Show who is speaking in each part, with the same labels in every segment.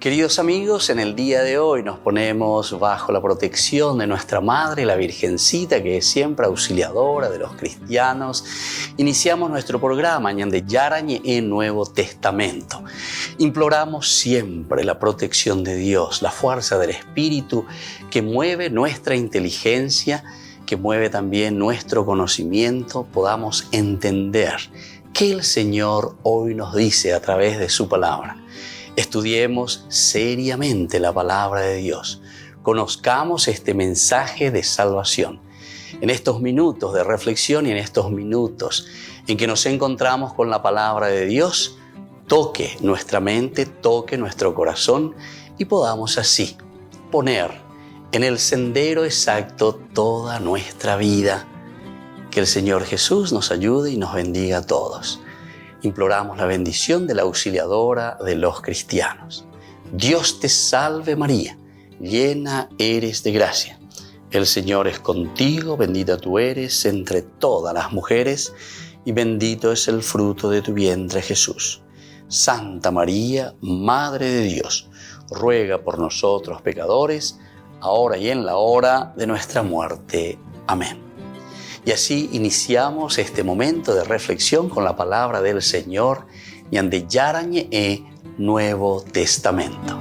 Speaker 1: Queridos amigos, en el día de hoy nos ponemos bajo la protección de nuestra Madre, la Virgencita, que es siempre auxiliadora de los cristianos. Iniciamos nuestro programa Ñande Yarañe en Nuevo Testamento. Imploramos siempre la protección de Dios, la fuerza del Espíritu que mueve nuestra inteligencia, que mueve también nuestro conocimiento, podamos entender qué el Señor hoy nos dice a través de su palabra. Estudiemos seriamente la palabra de Dios. Conozcamos este mensaje de salvación. En estos minutos de reflexión y en estos minutos en que nos encontramos con la palabra de Dios, toque nuestra mente, toque nuestro corazón y podamos así poner en el sendero exacto toda nuestra vida. Que el Señor Jesús nos ayude y nos bendiga a todos. Imploramos la bendición de la auxiliadora de los cristianos. Dios te salve María, llena eres de gracia. El Señor es contigo, bendita tú eres entre todas las mujeres y bendito es el fruto de tu vientre Jesús. Santa María, Madre de Dios, ruega por nosotros pecadores, ahora y en la hora de nuestra muerte. Amén. Y así iniciamos este momento de reflexión con la palabra del Señor, Ñande Yarañe Nuevo Testamento.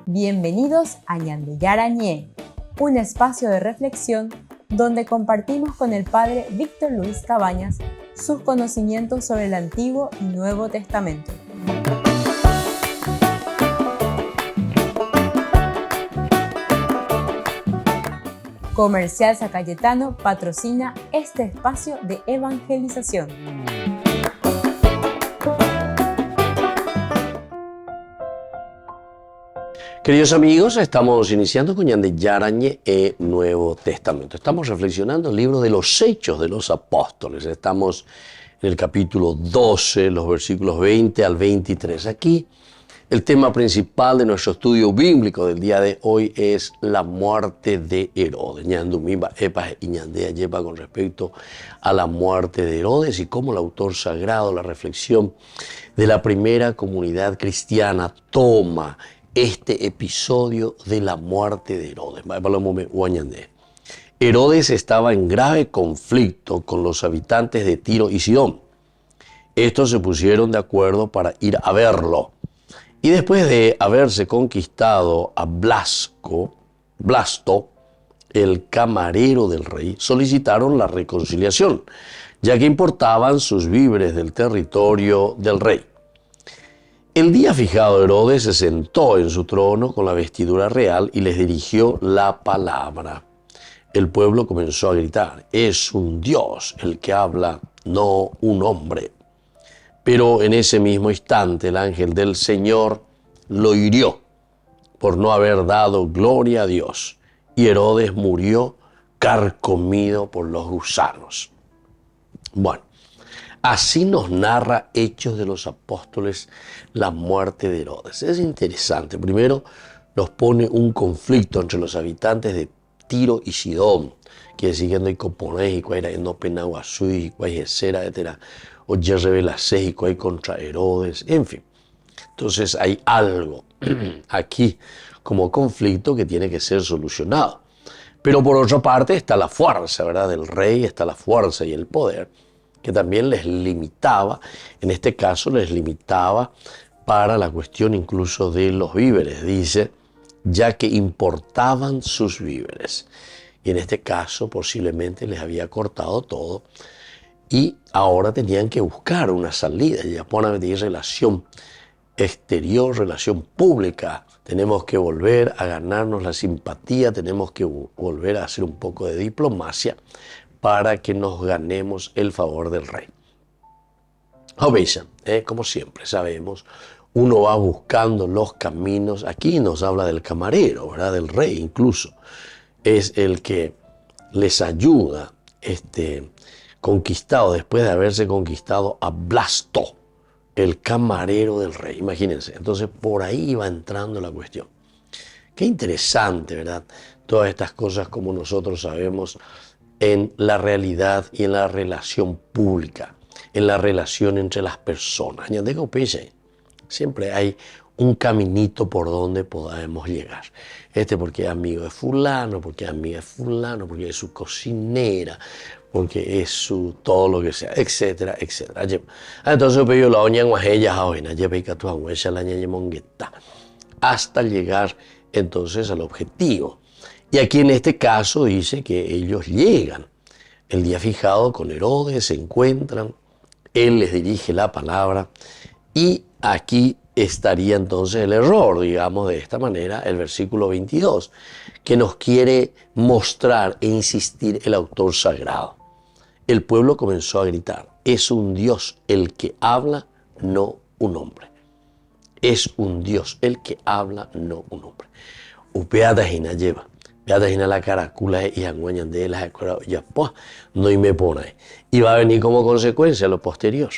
Speaker 2: Bienvenidos a Ñande Yarañe, un espacio de reflexión donde compartimos con el Padre Víctor Luis Cabañas sus conocimientos sobre el Antiguo y Nuevo Testamento. Comercial San Cayetano patrocina este espacio de evangelización.
Speaker 3: Queridos amigos, estamos iniciando con Ñande Yarañe Nuevo Testamento. Estamos reflexionando el libro de los Hechos de los Apóstoles. Estamos en el capítulo 12, los versículos 20 al 23. Aquí el tema principal de nuestro estudio bíblico del día de hoy es la muerte de Herodes. Con respecto a la muerte de Herodes y cómo el autor sagrado, la reflexión de la primera comunidad cristiana toma este episodio de la muerte de Herodes. Herodes estaba en grave conflicto con los habitantes de Tiro y Sidón. Estos se pusieron de acuerdo para ir a verlo. Y después de haberse conquistado a Blasto, el camarero del rey, solicitaron la reconciliación, ya que importaban sus víveres del territorio del rey. El día fijado, Herodes se sentó en su trono con la vestidura real y les dirigió la palabra. El pueblo comenzó a gritar: «Es un Dios el que habla, no un hombre». Pero en ese mismo instante el ángel del Señor lo hirió por no haber dado gloria a Dios, y Herodes murió carcomido por los gusanos. Bueno, así nos narra Hechos de los Apóstoles la muerte de Herodes. Es interesante. Primero nos pone un conflicto entre los habitantes de Tiro y Sidón, que siguiendo y Coponés y Cuaira en Penaguazú y Cuayesera, etc. O Yerrebelasés y Cuay contra Herodes, en fin. Entonces hay algo aquí como conflicto que tiene que ser solucionado. Pero por otra parte está la fuerza, ¿verdad?, del rey, está la fuerza y el poder, que también les limitaba, en este caso les limitaba para la cuestión incluso de los víveres, dice, ya que importaban sus víveres. Y en este caso posiblemente les había cortado todo y ahora tenían que buscar una salida. Ya pone de relación exterior, relación pública. Tenemos que volver a ganarnos la simpatía, tenemos que volver a hacer un poco de diplomacia para que nos ganemos el favor del rey. Como siempre sabemos, uno va buscando los caminos. Aquí nos habla del camarero, ¿verdad?, del rey incluso. Es el que les ayuda, conquistado, después de haberse conquistado a Blasto, el camarero del rey. Imagínense, entonces por ahí va entrando la cuestión. Qué interesante, ¿verdad? Todas estas cosas, como nosotros sabemos, en la realidad y en la relación pública, en la relación entre las personas. Siempre hay un caminito por donde podamos llegar. Este porque es amigo de fulano, porque es amiga de fulano, porque es su cocinera, porque es su todo lo que sea, etcétera, etcétera. Entonces yo la oña guajeya hoina, lleva tu agüecha la ña mongueta, hasta llegar entonces al objetivo. Y aquí en este caso dice que ellos llegan. El día fijado con Herodes se encuentran, él les dirige la palabra y aquí estaría entonces el error, digamos de esta manera, el versículo 22, que nos quiere mostrar e insistir el autor sagrado. El pueblo comenzó a gritar, es un Dios el que habla, no un hombre. Es un Dios el que habla, no un hombre. Upeata jina lleva. Beata jina la caracula y angüeñan de las ya pues no y me pone. Y va a venir como consecuencia lo posterior.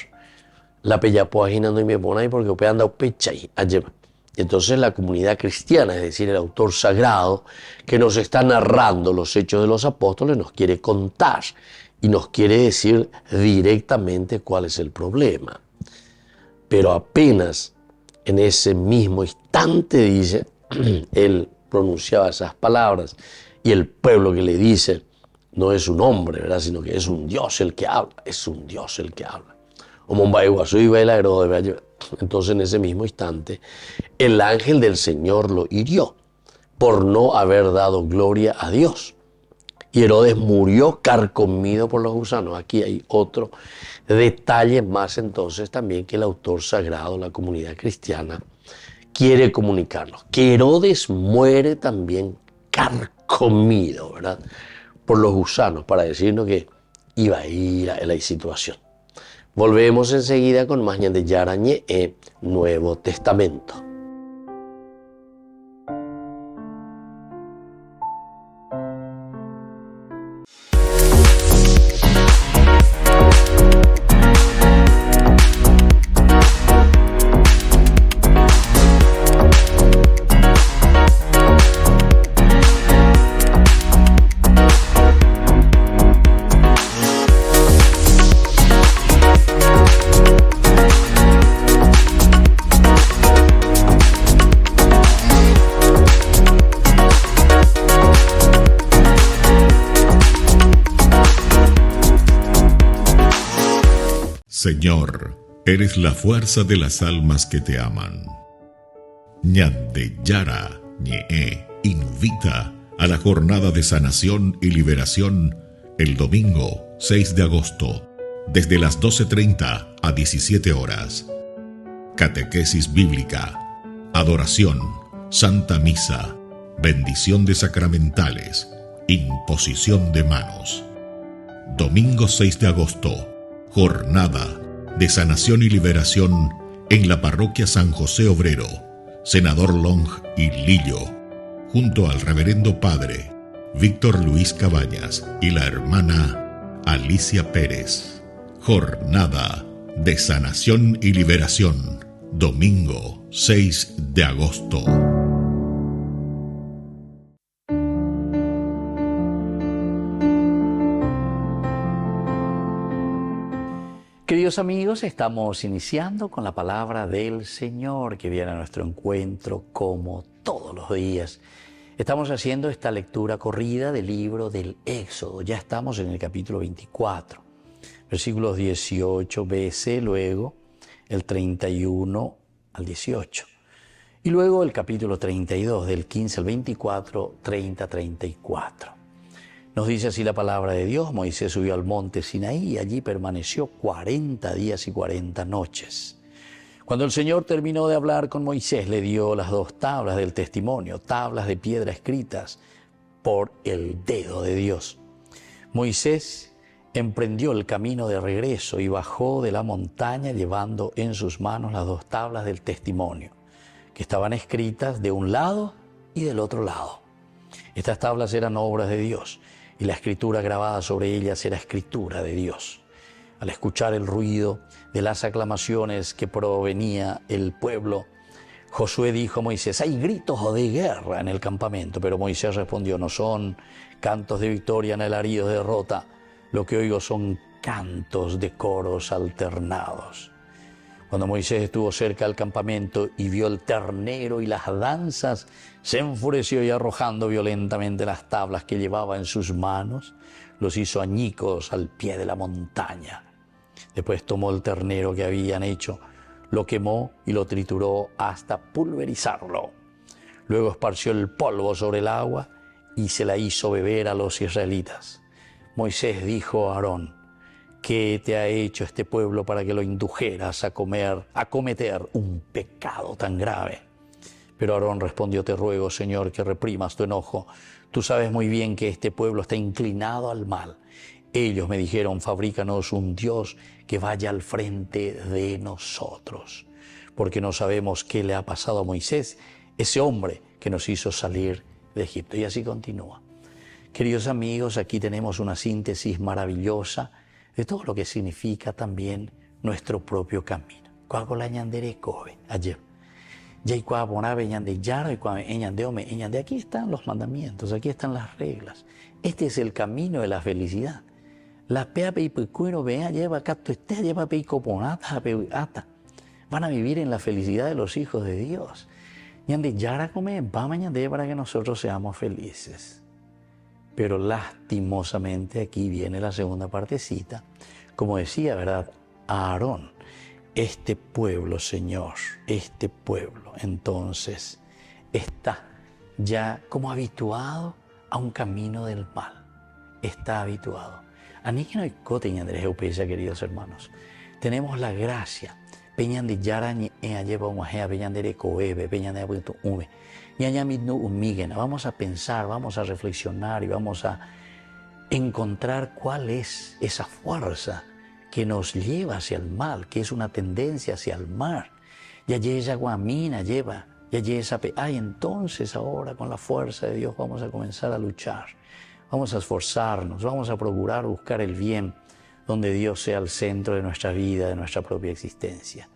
Speaker 3: La pellapoa jina no y me pone porque upea anda upecha y lleva. Y entonces la comunidad cristiana, es decir, el autor sagrado que nos está narrando los hechos de los apóstoles, nos quiere contar y nos quiere decir directamente cuál es el problema. Pero apenas en ese mismo instante, dice, él pronunciaba esas palabras y el pueblo que le dice no es un hombre, ¿verdad? Sino que es un Dios el que habla, es un Dios el que habla. Entonces en ese mismo instante el ángel del Señor lo hirió por no haber dado gloria a Dios. Y Herodes murió carcomido por los gusanos. Aquí hay otro detalle más entonces también que el autor sagrado, la comunidad cristiana, quiere comunicarnos. Que Herodes muere también carcomido, ¿verdad? Por los gusanos, para decirnos que iba a ir a la situación. Volvemos enseguida con más de Yarañe e Nuevo Testamento.
Speaker 4: Señor, eres la fuerza de las almas que te aman. Ñande Yara Ñe invita a la jornada de sanación y liberación el domingo 6 de agosto, desde las 12:30 a 17 horas. Catequesis bíblica, adoración, santa misa, bendición de sacramentales, imposición de manos. Domingo 6 de agosto, jornada de sanación y liberación en la parroquia San José Obrero, Senador Long y Lillo, junto al reverendo padre Víctor Luis Cabañas y la hermana Alicia Pérez. Jornada de sanación y liberación, domingo 6 de agosto.
Speaker 1: Queridos amigos, estamos iniciando con la palabra del Señor que viene a nuestro encuentro como todos los días. Estamos haciendo esta lectura corrida del libro del Éxodo. Ya estamos en el capítulo 24, versículos 18b, luego el 31 al 18. Y luego el capítulo 32, del 15 al 24, 30, 34. Nos dice así la palabra de Dios: Moisés subió al monte Sinaí y allí permaneció 40 días y 40 noches. Cuando el Señor terminó de hablar con Moisés, le dio las 2 tablas del testimonio, tablas de piedra escritas por el dedo de Dios. Moisés emprendió el camino de regreso y bajó de la montaña llevando en sus manos las 2 tablas del testimonio, que estaban escritas de un lado y del otro lado. Estas tablas eran obras de Dios, y la escritura grabada sobre ellas era escritura de Dios. Al escuchar el ruido de las aclamaciones que provenía el pueblo, Josué dijo a Moisés: hay gritos de guerra en el campamento. Pero Moisés respondió: no son cantos de victoria ni alaridos de derrota, lo que oigo son cantos de coros alternados. Cuando Moisés estuvo cerca del campamento y vio el ternero y las danzas, se enfureció y arrojando violentamente las tablas que llevaba en sus manos, los hizo añicos al pie de la montaña. Después tomó el ternero que habían hecho, lo quemó y lo trituró hasta pulverizarlo. Luego esparció el polvo sobre el agua y se la hizo beber a los israelitas. Moisés dijo a Aarón: ¿qué te ha hecho este pueblo para que lo indujeras a cometer un pecado tan grave? Pero Aarón respondió: te ruego, Señor, que reprimas tu enojo. Tú sabes muy bien que este pueblo está inclinado al mal. Ellos me dijeron: fabrícanos un Dios que vaya al frente de nosotros, porque no sabemos qué le ha pasado a Moisés, ese hombre que nos hizo salir de Egipto. Y así continúa. Queridos amigos, aquí tenemos una síntesis maravillosa de todo lo que significa también nuestro propio camino. Aquí están los mandamientos, aquí están las reglas. Este es el camino de la felicidad. Van a vivir en la felicidad de los hijos de Dios. Para que nosotros seamos felices. Pero lastimosamente aquí viene la segunda partecita. Como decía, ¿verdad? Aarón, este pueblo, Señor, este pueblo, entonces está ya como habituado a un camino del mal. Está habituado. Queridos hermanos, tenemos la gracia. Vamos a pensar, vamos a reflexionar y vamos a encontrar cuál es esa fuerza que nos lleva hacia el mal, que es una tendencia hacia el mal. Entonces ahora con la fuerza de Dios vamos a comenzar a luchar, vamos a esforzarnos, vamos a procurar buscar el bien donde Dios sea el centro de nuestra vida, de nuestra propia existencia.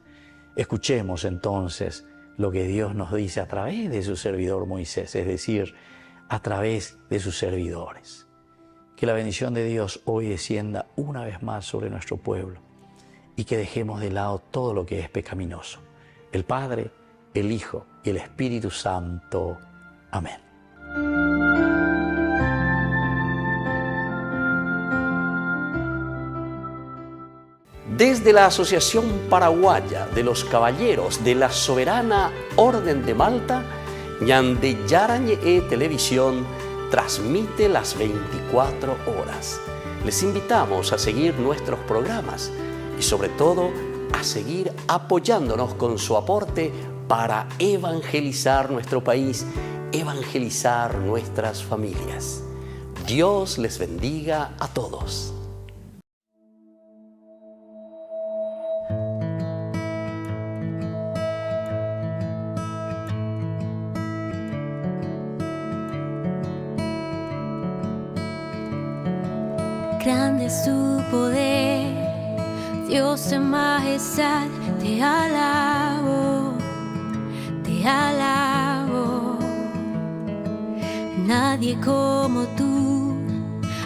Speaker 1: Escuchemos entonces lo que Dios nos dice a través de su servidor Moisés, es decir, a través de sus servidores. Que la bendición de Dios hoy descienda una vez más sobre nuestro pueblo y que dejemos de lado todo lo que es pecaminoso. El Padre, el Hijo y el Espíritu Santo. Amén. Desde la Asociación Paraguaya de los Caballeros de la Soberana Orden de Malta, Ñande Yara Ñe Televisión transmite las 24 horas. Les invitamos a seguir nuestros programas y sobre todo a seguir apoyándonos con su aporte para evangelizar nuestro país, evangelizar nuestras familias. Dios les bendiga a todos.
Speaker 5: Grande es tu poder, Dios en majestad, te alabo, te alabo. Nadie como tú,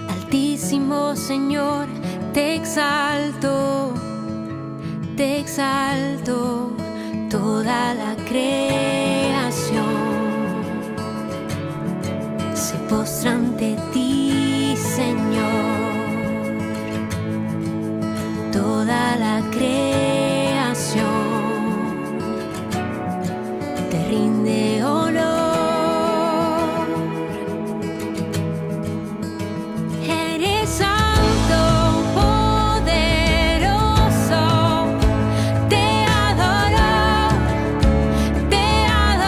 Speaker 5: Altísimo Señor, te exalto, toda la creación se postra ante ti, Señor. Toda la creación te rinde honor. Eres santo, poderoso, te adoro, te adoro.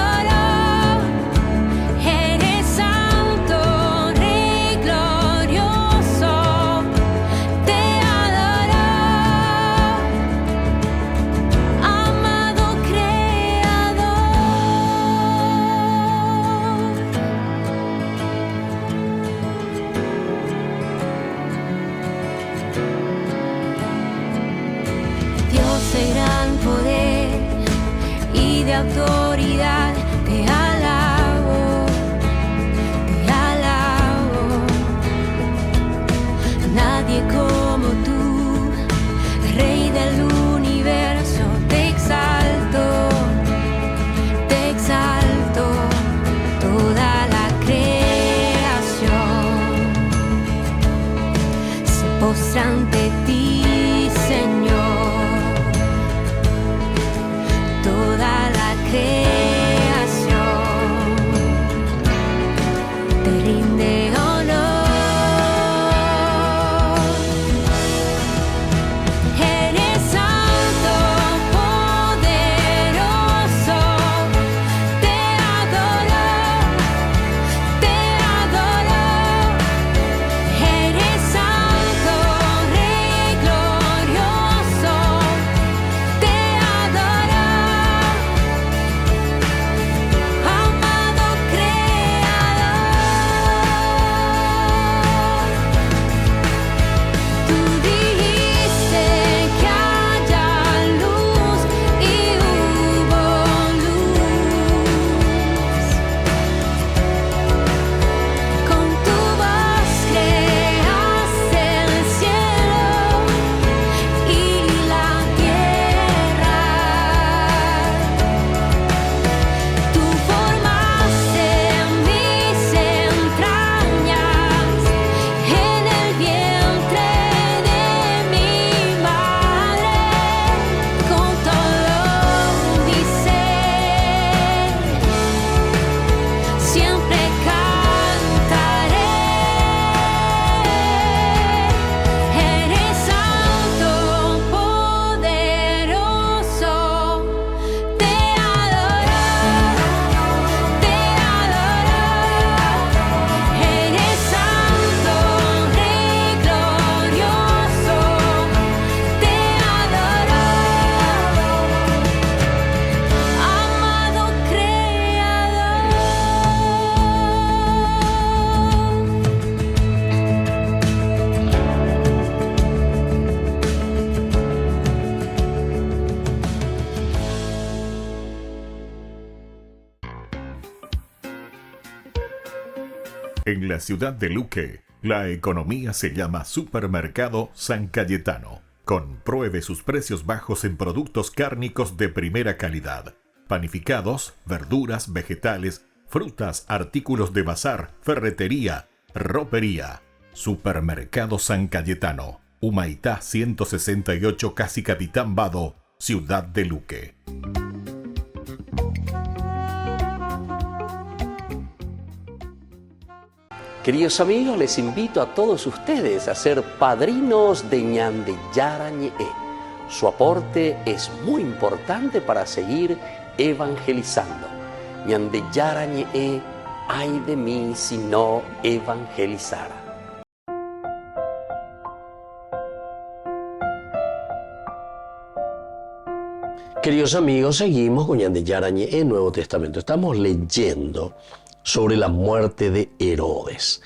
Speaker 4: En la ciudad de Luque, la economía se llama Supermercado San Cayetano. Compruebe sus precios bajos en productos cárnicos de primera calidad. Panificados, verduras, vegetales, frutas, artículos de bazar, ferretería, ropería. Supermercado San Cayetano, Humaitá 168, casi Capitán Vado, ciudad de Luque.
Speaker 1: Queridos amigos, les invito a todos ustedes a ser padrinos de Ñande Yara Ñe'e. Su aporte es muy importante para seguir evangelizando. Ñande Yara Ñe'e, ay de mí si no evangelizara.
Speaker 3: Queridos amigos, seguimos con Ñande Yara Ñe'e, el Nuevo Testamento. Estamos leyendo sobre la muerte de Herodes.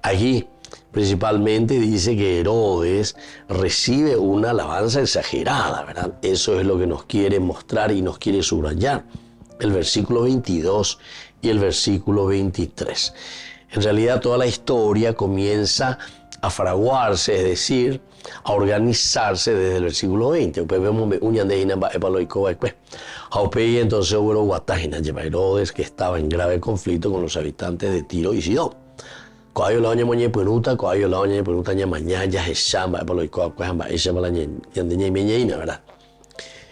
Speaker 3: Aquí principalmente dice que Herodes recibe una alabanza exagerada, ¿verdad? Eso es lo que nos quiere mostrar y nos quiere subrayar. El versículo 22 y el versículo 23. En realidad toda la historia comienza a fraguarse, es decir, a organizarse desde el versículo 20. Entonces hubo Herodes, que estaba en grave conflicto con los habitantes de Tiro y Sidón.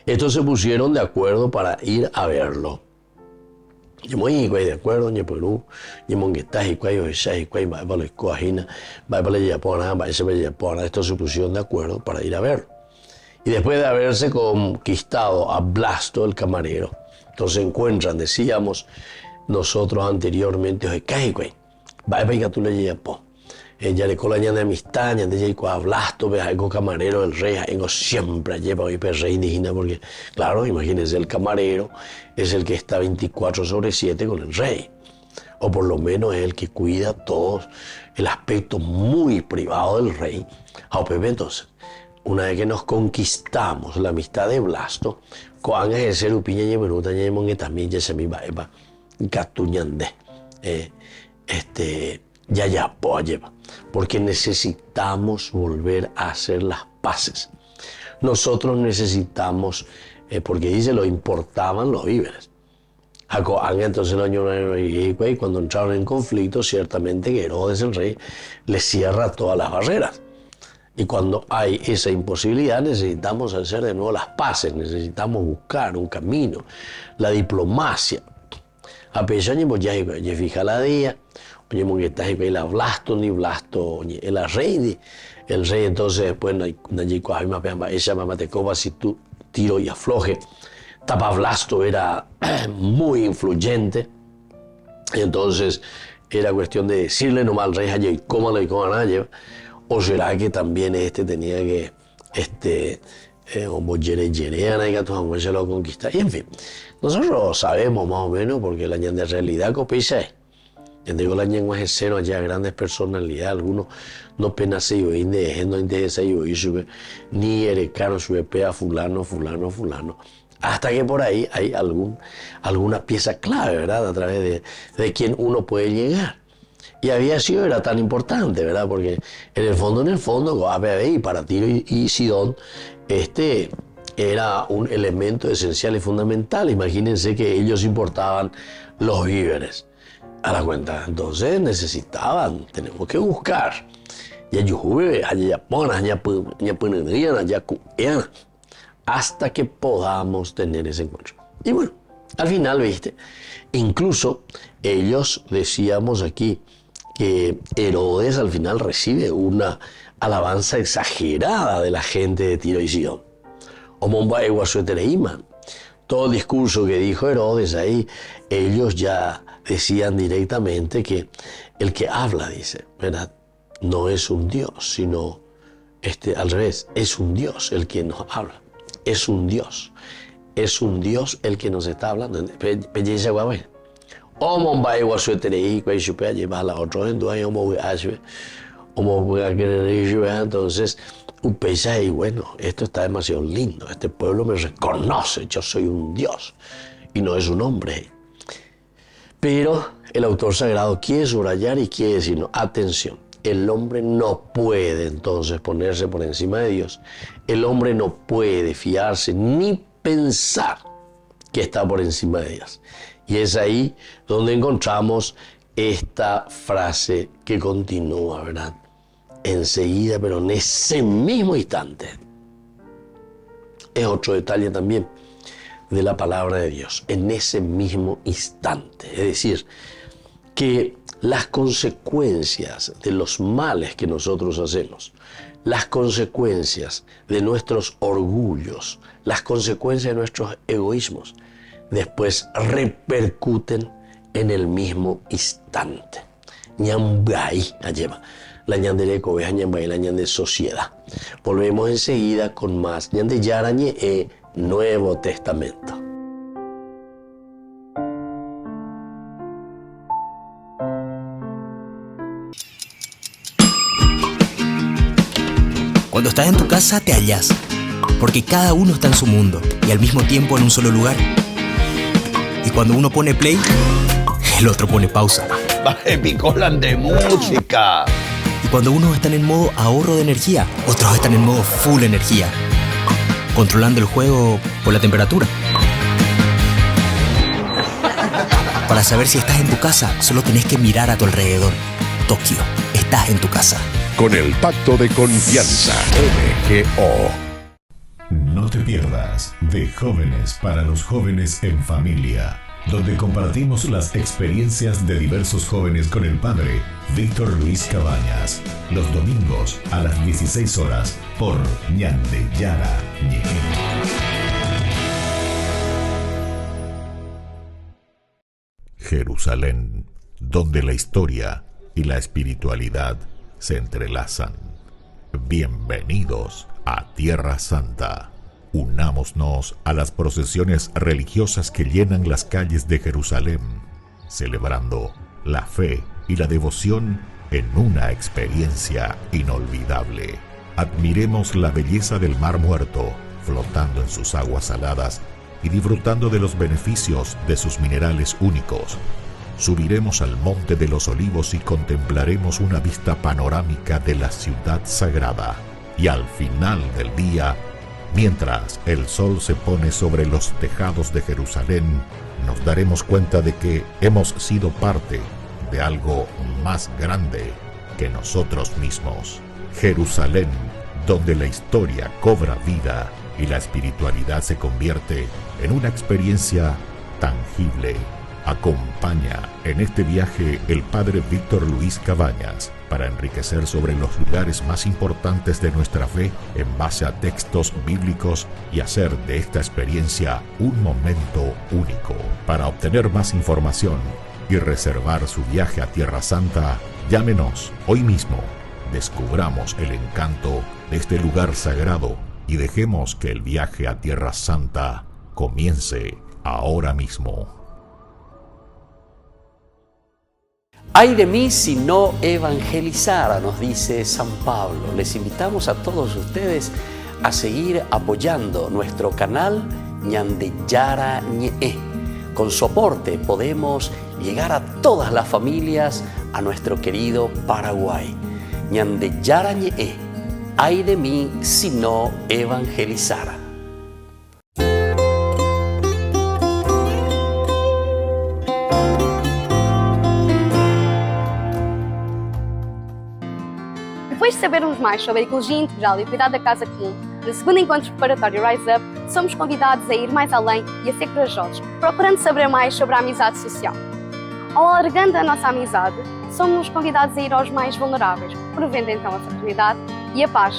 Speaker 3: Estos se pusieron de acuerdo para ir a verlo. De acuerdo, estos se pusieron de acuerdo para ir a verlo. Y después de haberse conquistado a Blasto, el camarero, entonces se encuentran, decíamos nosotros anteriormente, ya le cola de amistad, ya de a Blasto, algo camarero del rey, algo siempre lleva hoy per rey indígena, porque claro, imagínense, el camarero es el que está 24/7 con el rey, o por lo menos es el que cuida todo el aspecto muy privado del rey. Entonces, una vez que nos conquistamos la amistad de Blasto, porque necesitamos volver a hacer las paces. Nosotros necesitamos, porque dice, lo importaban los víveres. Entonces cuando entraron en conflicto, ciertamente que Herodes el rey le cierra todas las barreras. Y cuando hay esa imposibilidad, necesitamos hacer de nuevo las paces, necesitamos buscar un camino, la diplomacia. A pesar de fija la día, el Blasto, ni Blasto, el rey entonces después esa mamá te coba si tú tiro y afloje. Tapa Blasto era muy influyente, entonces era cuestión de decirle nomás al rey allí cómo le cómo nadie. O será que también tenía que como se lo conquista. Y en fin, nosotros sabemos más o menos, porque la de realidad copisa es. Digo, la lengua es cero allá, grandes personalidades, algunos no pena se iba no interesa ni erecano sube a fulano. Hasta que por ahí hay alguna pieza clave, ¿verdad? A través de quien uno puede llegar. Y era tan importante, ¿verdad? Porque en el fondo, y para Tiro y Sidón, era un elemento esencial y fundamental. Imagínense que ellos importaban los víveres. A la cuenta, entonces tenemos que buscar. Hasta que podamos tener ese encuentro. Y bueno, al final, incluso ellos, decíamos aquí, que Herodes al final recibe una alabanza exagerada de la gente de Tiro y Sidón. Todo el discurso que dijo Herodes ahí, ellos ya decían directamente que el que habla, dice, ¿verdad? No es un Dios, sino al revés, es un Dios el que nos habla. Es un Dios el que nos está hablando. Entonces, y bueno, esto está demasiado lindo. Este pueblo me reconoce, yo soy un Dios y no es un hombre. Pero el autor sagrado quiere subrayar y quiere decirnos, atención, el hombre no puede entonces ponerse por encima de Dios. El hombre no puede fiarse ni pensar que está por encima de Dios. Y es ahí donde encontramos esta frase que continúa, ¿verdad? Enseguida, pero en ese mismo instante. Es otro detalle también de la palabra de Dios, en ese mismo instante. Es decir, que las consecuencias de los males que nosotros hacemos, las consecuencias de nuestros orgullos, las consecuencias de nuestros egoísmos, después repercuten en el mismo instante. Ñambay, ayema. La ñandere cobeja ñambay, la ñande sociedad. Volvemos enseguida con más ñande yarañe e Nuevo Testamento.
Speaker 6: Cuando estás en tu casa te hallas, porque cada uno está en su mundo y al mismo tiempo en un solo lugar. Y cuando uno pone play, el otro pone pausa.
Speaker 3: Picolan de música.
Speaker 6: Y cuando unos están en modo ahorro de energía, otros están en modo full energía, controlando el juego por la temperatura. Para saber si estás en tu casa, solo tenés que mirar a tu alrededor. Tokio, estás en tu casa.
Speaker 4: Con el Pacto de Confianza, MGO. No te pierdas de Jóvenes para los Jóvenes en Familia, donde compartimos las experiencias de diversos jóvenes con el padre Víctor Luis Cabañas, los domingos a las 16 horas por Ñande Yara Ñe. Jerusalén, donde la historia y la espiritualidad se entrelazan. Bienvenidos a Tierra Santa. Unámonos a las procesiones religiosas que llenan las calles de Jerusalén, celebrando la fe y la devoción en una experiencia inolvidable. Admiremos la belleza del Mar Muerto, flotando en sus aguas saladas y disfrutando de los beneficios de sus minerales únicos. Subiremos al Monte de los Olivos y contemplaremos una vista panorámica de la ciudad sagrada. Y al final del día, mientras el sol se pone sobre los tejados de Jerusalén, nos daremos cuenta de que hemos sido parte de algo más grande que nosotros mismos. Jerusalén, donde la historia cobra vida y la espiritualidad se convierte en una experiencia tangible. Acompaña en este viaje el padre Víctor Luis Cabañas para enriquecer sobre los lugares más importantes de nuestra fe en base a textos bíblicos y hacer de esta experiencia un momento único. Para obtener más información y reservar su viaje a Tierra Santa, llámenos hoy mismo. Descubramos el encanto de este lugar sagrado y dejemos que el viaje a Tierra Santa comience ahora mismo.
Speaker 1: Ay de mí si no evangelizara, nos dice San Pablo. Les invitamos a todos ustedes a seguir apoyando nuestro canal Ñande Yara Ñe. Con su aporte podemos llegar a todas las familias a nuestro querido Paraguay. Ñande Yara Ñe. Ay de mí si no evangelizara.
Speaker 7: Depois de sabermos mais sobre a ecologia integral e o cuidado da casa comum, no segundo encontro preparatório Rise Up, somos convidados a ir mais além e a ser corajosos, procurando saber mais sobre a amizade social. Ao alargando a nossa amizade, somos convidados a ir aos mais vulneráveis, promovendo então a fraternidade e a paz.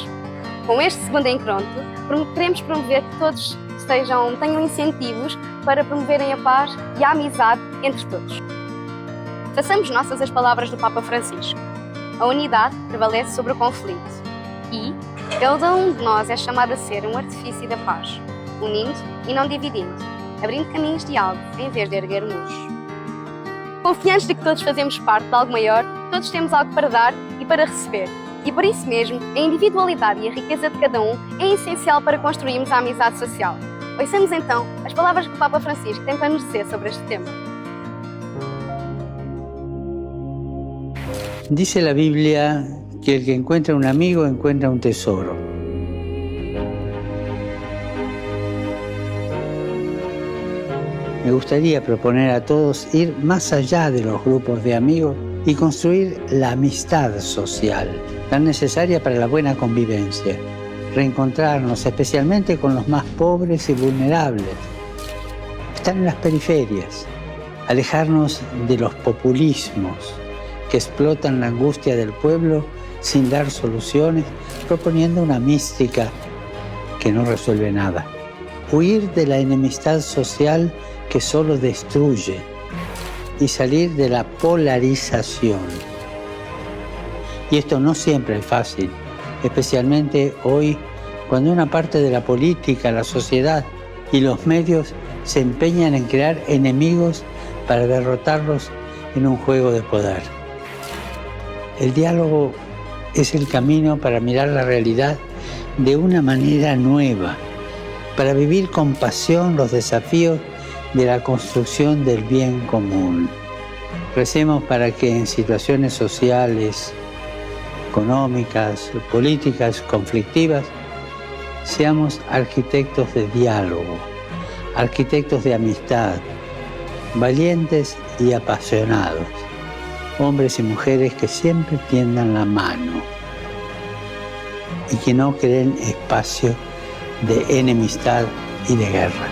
Speaker 7: Com este segundo encontro, queremos promover que todos tenham incentivos para promoverem a paz e a amizade entre todos. Façamos nossas as palavras do Papa Francisco. A unidade prevalece sobre o conflito e cada um de nós é chamado a ser um artifício da paz, unindo e não dividindo, abrindo caminhos de diálogo em vez de erguer muros. Confiantes de que todos fazemos parte de algo maior, todos temos algo para dar e para receber. E por isso mesmo, a individualidade e a riqueza de cada um é essencial para construirmos a amizade social. Ouçamos então as palavras que o Papa Francisco tem para nos dizer sobre este tema.
Speaker 8: Dice la Biblia que el que encuentra un amigo encuentra un tesoro. Me gustaría proponer a todos ir más allá de los grupos de amigos y construir la amistad social, tan necesaria para la buena convivencia. Reencontrarnos especialmente con los más pobres y vulnerables. Están en las periferias. Alejarnos de los populismos que explotan la angustia del pueblo sin dar soluciones, proponiendo una mística que no resuelve nada. Huir de la enemistad social que solo destruye y salir de la polarización. Y esto no siempre es fácil, especialmente hoy, cuando una parte de la política, la sociedad y los medios se empeñan en crear enemigos para derrotarlos en un juego de poder. El diálogo es el camino para mirar la realidad de una manera nueva, para vivir con pasión los desafíos de la construcción del bien común. Recemos para que en situaciones sociales, económicas, políticas, conflictivas, seamos arquitectos de diálogo, arquitectos de amistad, valientes y apasionados, hombres y mujeres que siempre tiendan la mano y que no creen espacio de enemistad y de guerra.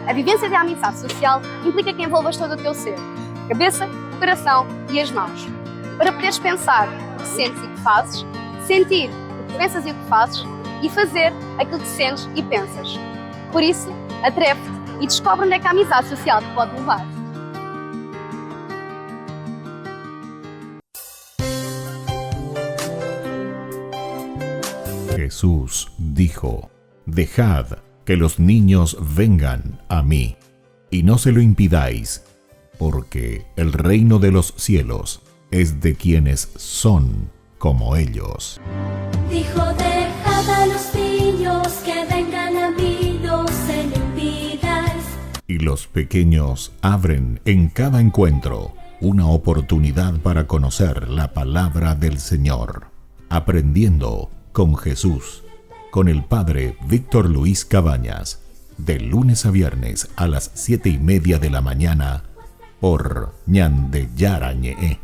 Speaker 7: A vivência da amizade social implica que envolvas todo o teu ser, a cabeça, o coração e as mãos, para poderes pensar o que sentes e o que fazes, sentir o que pensas e o que fazes e fazer aquilo que sentes e pensas. Por isso, atreve-te e descobre onde é que a amizade social te pode levar.
Speaker 4: Jesús dijo: «Dejad que los niños vengan a mí, y no se lo impidáis, porque el reino de los cielos es de quienes son como ellos».
Speaker 5: Dijo, dejad a los niños que vengan a mí, no se lo impidáis.
Speaker 4: Y los pequeños abren en cada encuentro una oportunidad para conocer la palabra del Señor, aprendiendo con Jesús, con el Padre Víctor Luis Cabañas, de lunes a viernes a las 7:30 de la mañana, por Ñande Yara Ñe,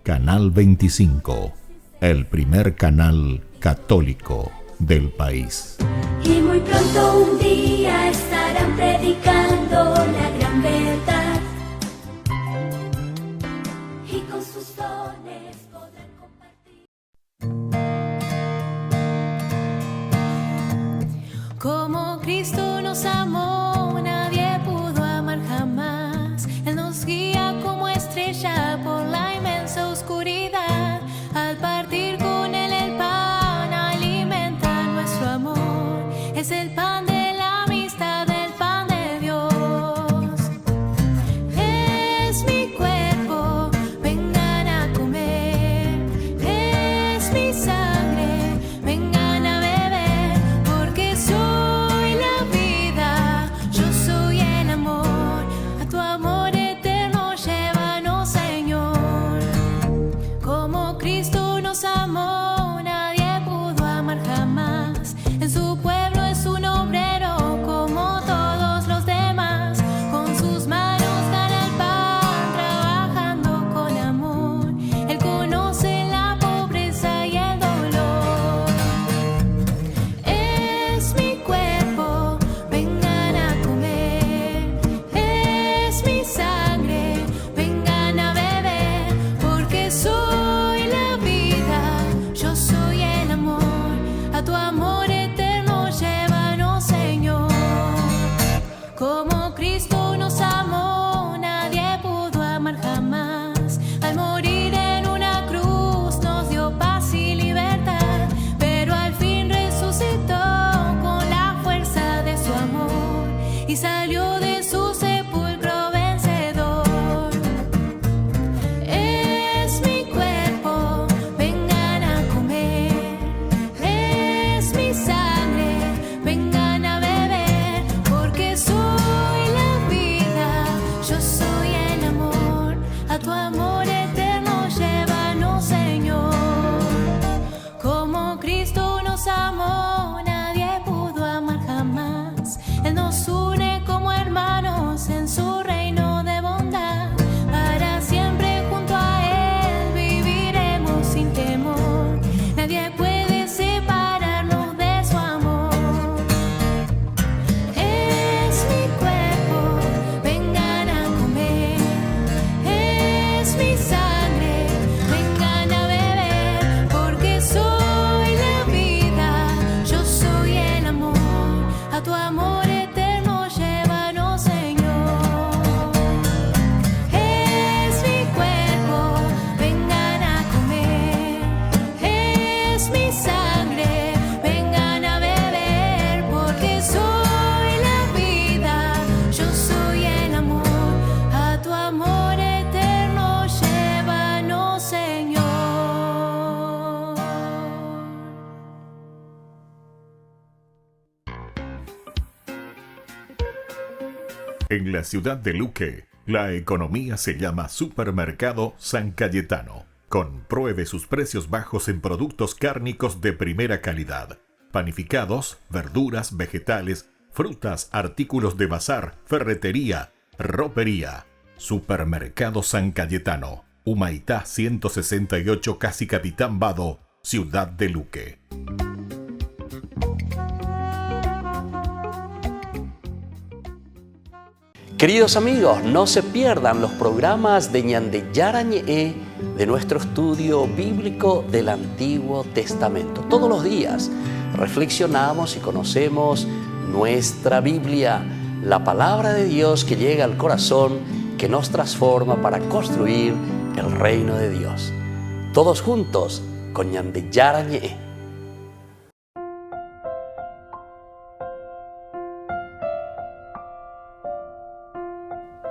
Speaker 4: Canal 25, el primer canal católico del país.
Speaker 5: Y muy pronto un día estarán predicando la gran verdad, y con sus dones podrán compartir. Como Cristo nos amó, nadie pudo amar jamás. Él nos guía como estrella por la inmensa oscuridad. Al partir con Él el pan, alimenta nuestro amor. Es el pan de la amistad, el pan de Dios. Es mi cuerpo, vengan a comer. Es mi sangre, vengan a beber. Porque soy la vida, yo soy el amor. A tu amor eterno llévanos, Señor. Como Cristo nos amó, nadie pudo amar jamás. En su pueblo es un obrero como todos los demás. Con sus manos gana el pan, trabajando con amor. Él conoce la pobreza y el dolor. Es mi cuerpo, vengan a comer. Es mi sangre, vengan a beber. Porque soy la vida, yo soy el amor. A tu amor eterno llévanos, Señor. Como Cristo nos amó, nadie pudo amar jamás. Al morir en una cruz nos dio paz y libertad, pero al fin resucitó con la fuerza de su amor y salió de su sepulcro vencedor. Es mi cuerpo, vengan a comer. Es mi nos amó, nadie pudo amar jamás. Él nos une como hermanos en su reino de bondad. Para siempre junto a Él viviremos sin temor. Nadie puede separarnos de su amor. Es mi cuerpo, vengan a comer. Es mi sangre, vengan a beber. Porque soy la vida, yo soy el amor. A tu amor eterno llévanos, Señor. Es mi cuerpo, vengan a comer. Es mi sangre, vengan a beber. Porque soy la vida, yo soy el amor. A tu amor eterno llévanos, Señor.
Speaker 4: En la ciudad de Luque, la economía se llama Supermercado San Cayetano. Compruebe sus precios bajos en productos cárnicos de primera calidad. Panificados, verduras, vegetales, frutas, artículos de bazar, ferretería, ropería. Supermercado San Cayetano, Humaitá 168, Casi Capitán Vado, ciudad de Luque.
Speaker 1: Queridos amigos, no se pierdan los programas de Ñande Yara Ñe de nuestro estudio bíblico del Antiguo Testamento. Todos los días reflexionamos y conocemos nuestra Biblia, la palabra de Dios que llega al corazón, que nos transforma para construir el reino de Dios. Todos juntos con Ñande Yara Ñe.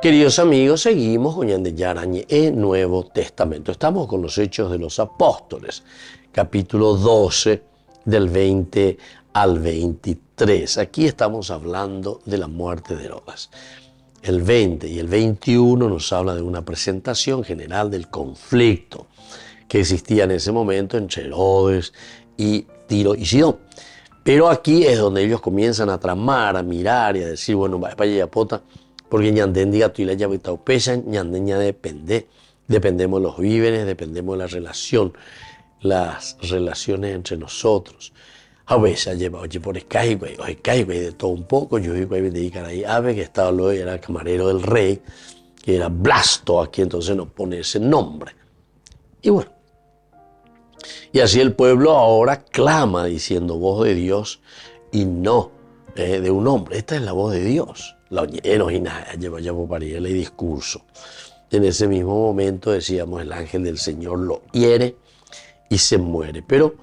Speaker 3: Queridos amigos, seguimos con Ñande Yara Ñe, Nuevo Testamento. Estamos con los Hechos de los Apóstoles, capítulo 12, del 20 al 23. Aquí estamos hablando de la muerte de Herodes. El 20 y el 21 nos habla de una presentación general del conflicto que existía en ese momento entre Herodes y Tiro y Sidón. Pero aquí es donde ellos comienzan a tramar, a mirar y a decir, bueno, vaya para allá, pota, porque ñandén diga tú y la llave pesan, ñandén ya dependemos de los víveres, dependemos de las relaciones entre nosotros. A veces lleva, oye, por escaigüey, de todo un poco, yo digo, me dedican ahí, ave, que estaba luego, era el camarero del rey, que era Blasto, aquí entonces nos pone ese nombre. Y bueno, y así el pueblo ahora clama diciendo voz de Dios y no de un hombre. Esta es la voz de Dios. La lleva para el discurso. En ese mismo momento decíamos el ángel del Señor lo hiere y se muere. Pero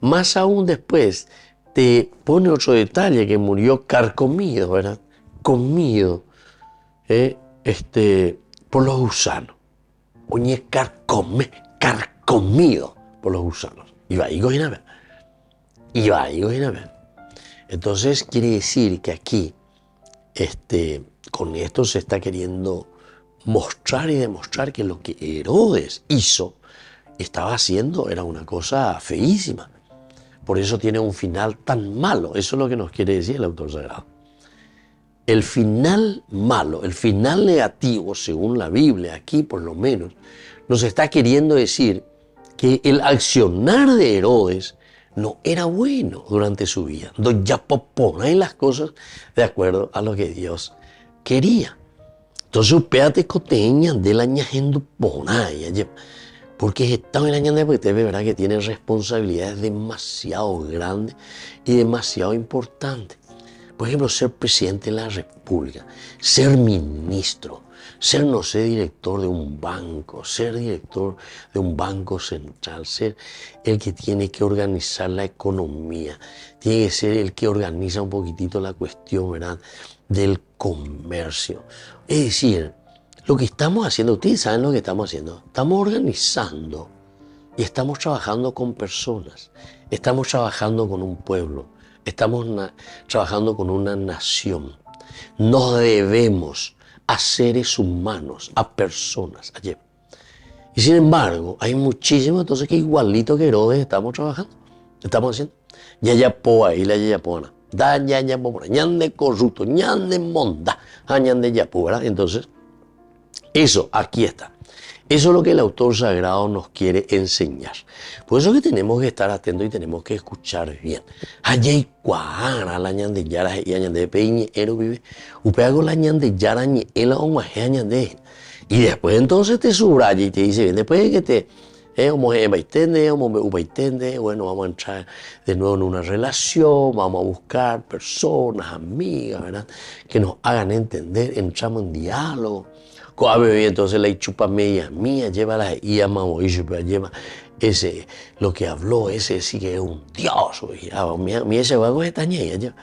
Speaker 3: más aún después te pone otro detalle, que murió carcomido, ¿verdad? Comido por los gusanos. Oye, carcomido por los gusanos. Y va a ver. Entonces quiere decir que aquí con esto se está queriendo mostrar y demostrar que lo que Herodes estaba haciendo era una cosa feísima. Por eso tiene un final tan malo. Eso es lo que nos quiere decir el autor sagrado. El final malo, el final negativo, según la Biblia, aquí por lo menos, nos está queriendo decir que el accionar de Herodes no era bueno durante su vida. Ya ponen las cosas de acuerdo a lo que Dios quería. Entonces, espérate coteña de la ñajendo ponaya, porque estaba en la ñande porque te ve, verdad, que tiene responsabilidades demasiado grandes y demasiado importantes. Por ejemplo, ser presidente de la República, ser ministro, ser, no sé, director de un banco, ser director de un banco central, ser el que tiene que organizar la economía, tiene que ser el que organiza un poquitito la cuestión, ¿verdad?, del comercio. Es decir, lo que estamos haciendo, ustedes saben lo que estamos haciendo, estamos organizando y estamos trabajando con personas, estamos trabajando con un pueblo, estamos trabajando con una nación. Nos debemos a seres humanos, a personas. Y sin embargo, hay muchísimos entonces que igualito que Herodes estamos trabajando. Estamos diciendo, yayapoa y la yayapoana, da yayapoa, ñande corrupto, ñande monda, ñande yapu, ¿verdad? Entonces, eso aquí está. Eso es lo que el autor sagrado nos quiere enseñar. Por eso que tenemos que estar atentos y tenemos que escuchar bien. Ayay cuara la ñande yara y añande peñe ero vive. Upeago la ñande yara ñe ela o maje añande. Y después entonces te subraya y te dice bien, después de que te bueno, vamos a entrar de nuevo en una relación, vamos a buscar personas, amigas, ¿verdad? Que nos hagan entender, entramos en diálogo. Entonces la chupa media mía, lleva la lleva ese, lo que habló, ese sí que es un dios. Mi ese vago es tañeya, lleva.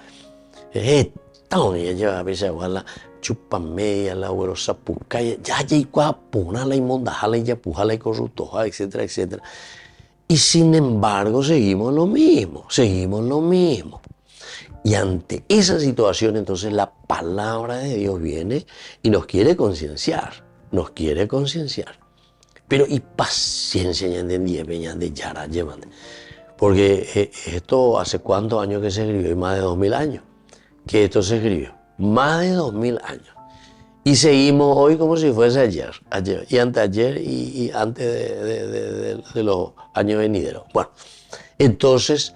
Speaker 3: Ella a veces la chupa media, la güero sapucaya, ya puna la inmonda, jala y ya pujala y corrupto, etcétera, etcétera. Y sin embargo seguimos lo mismo. Y ante esa situación, entonces la palabra de Dios viene y nos quiere concienciar. Pero y paciencia, ya entendí, de Yara, porque esto hace cuántos años que se escribió, más de 2000 años que esto se escribió, más de 2000 años. Y seguimos hoy como si fuese ayer y anteayer y antes de los años venideros. Bueno, entonces,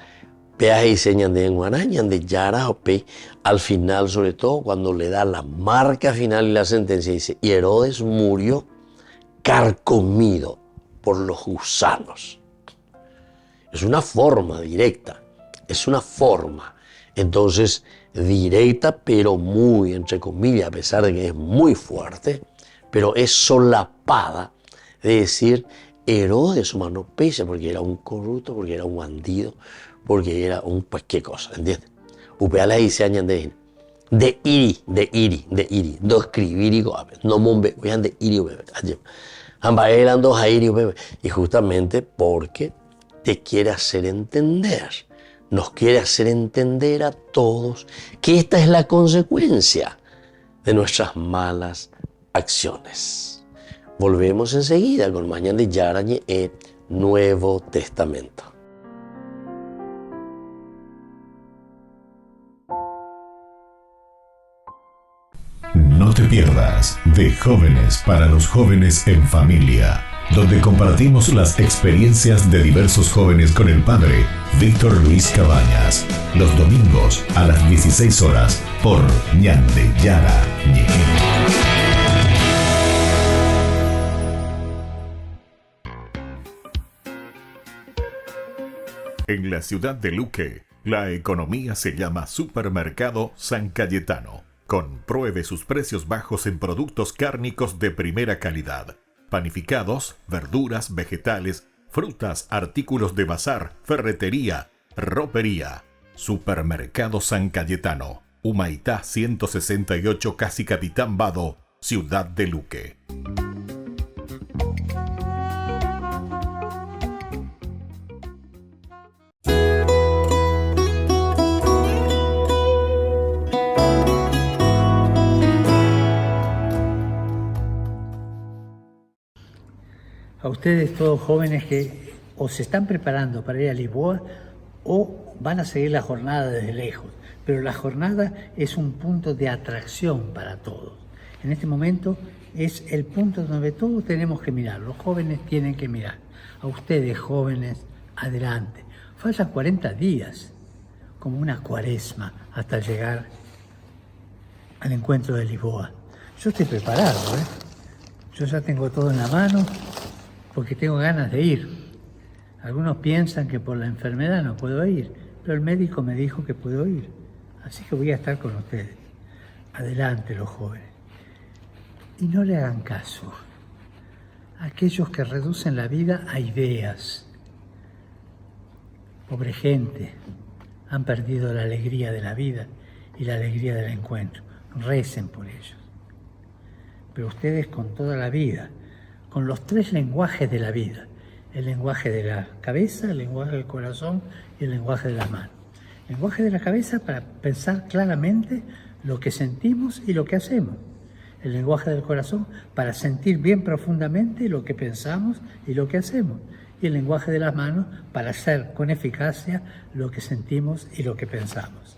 Speaker 3: peaje y señan de guarañan de Yara o al final, sobre todo cuando le da la marca final y la sentencia, dice, y Herodes murió carcomido por los gusanos. Es una forma directa, entonces directa, pero muy, entre comillas, a pesar de que es muy fuerte, pero es solapada de decir, Herodes, humano pese, porque era un corrupto, porque era un bandido, porque era un, pues qué cosa, ¿entiendes? Upeala dice añan de iri, no escribir y no mombe, vean de iri, ambas eran dos airi, y justamente porque te quiere hacer entender, nos quiere hacer entender a todos que esta es la consecuencia de nuestras malas acciones. Volvemos enseguida con Mañana de Yarañe e Nuevo Testamento.
Speaker 4: No te pierdas de Jóvenes para los Jóvenes en Familia, donde compartimos las experiencias de diversos jóvenes con el padre Víctor Luis Cabañas, los domingos a las 16 horas por Ñande Yara Ñe. En la ciudad de Luque, la economía se llama Supermercado San Cayetano. Compruebe sus precios bajos en productos cárnicos de primera calidad. Panificados, verduras, vegetales, frutas, artículos de bazar, ferretería, ropería. Supermercado San Cayetano, Humaitá 168, Casi Capitán Vado, Ciudad de Luque.
Speaker 8: A ustedes todos jóvenes que o se están preparando para ir a Lisboa o van a seguir la jornada desde lejos, pero la jornada es un punto de atracción para todos. En este momento es el punto donde todos tenemos que mirar, los jóvenes tienen que mirar. A ustedes jóvenes, adelante. Faltan 40 días, como una cuaresma, hasta llegar al encuentro de Lisboa. Yo estoy preparado, Yo ya tengo todo en la mano, porque tengo ganas de ir. Algunos piensan que por la enfermedad no puedo ir, pero el médico me dijo que puedo ir. Así que voy a estar con ustedes. Adelante los jóvenes. Y no le hagan caso a aquellos que reducen la vida a ideas. Pobre gente, han perdido la alegría de la vida y la alegría del encuentro. Recen por ellos. Pero ustedes con toda la vida, con los 3 lenguajes de la vida, el lenguaje de la cabeza, el lenguaje del corazón y el lenguaje de la mano. El lenguaje de la cabeza para pensar claramente lo que sentimos y lo que hacemos. El lenguaje del corazón para sentir bien profundamente lo que pensamos y lo que hacemos. y el lenguaje de las manos para hacer con eficacia lo que sentimos y lo que pensamos.